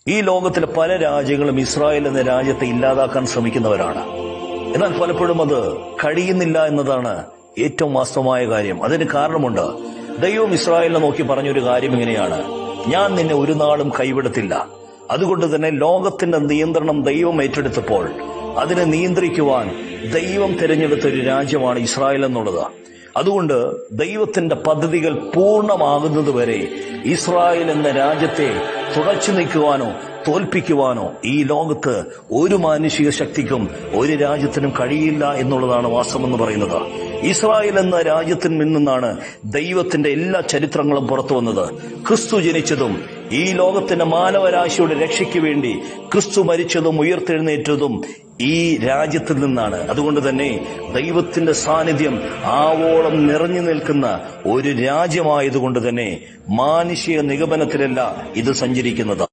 ഈ ലോകത്തിലെ പല രാജ്യങ്ങളും ഇസ്രായേൽ എന്ന രാജ്യത്തെ ഇല്ലാതാക്കാൻ ശ്രമിക്കുന്നവരാണ്. എന്നാൽ പലപ്പോഴും അത് കഴിയുന്നില്ല എന്നതാണ് ഏറ്റവും വാസ്തവമായ കാര്യം. അതിന് കാരണമുണ്ട്. ദൈവം ഇസ്രായേലിനെ നോക്കി പറഞ്ഞൊരു കാര്യം ഇങ്ങനെയാണ്: ഞാൻ നിന്നെ ഒരു നാളും കൈവിടത്തില്ല. അതുകൊണ്ട് തന്നെ ലോകത്തിന്റെ നിയന്ത്രണം ദൈവം ഏറ്റെടുത്തപ്പോൾ അതിനെ നിയന്ത്രിക്കുവാൻ ദൈവം തിരഞ്ഞെടുത്ത ഒരു രാജ്യമാണ് ഇസ്രായേൽ എന്നുള്ളത്. അതുകൊണ്ട് ദൈവത്തിന്റെ പദ്ധതികൾ പൂർണ്ണമാകുന്നതുവരെ ഇസ്രായേൽ എന്ന രാജ്യത്തെ തുടച്ചു നീക്കുവാനോ തോൽപ്പിക്കുവാനോ ഈ ലോകത്ത് ഒരു മാനുഷിക ശക്തിക്കും ഒരു രാജ്യത്തിനും കഴിയില്ല എന്നുള്ളതാണ് വാസ്തവം എന്ന് പറയുന്നത്. ഇസ്രായേൽ എന്ന രാജ്യത്തിൽ നിന്നാണ് ദൈവത്തിന്റെ എല്ലാ ചരിത്രങ്ങളും പുറത്തു വന്നത്. ക്രിസ്തു ജനിച്ചതും ഈ ലോകത്തിന്റെ മാനവരാശിയുടെ രക്ഷയ്ക്ക് വേണ്ടി ക്രിസ്തു മരിച്ചതും ഉയർത്തെഴുന്നേറ്റതും ഈ രാജ്യത്തിൽ നിന്നാണ്. അതുകൊണ്ട് തന്നെ ദൈവത്തിന്റെ സാന്നിധ്യം ആവോളം നിറഞ്ഞു നിൽക്കുന്ന ഒരു രാജ്യമായതുകൊണ്ട് തന്നെ മാനുഷിക നിഗമനത്തിലല്ല ഇത് സഞ്ചരിക്കുന്നത്.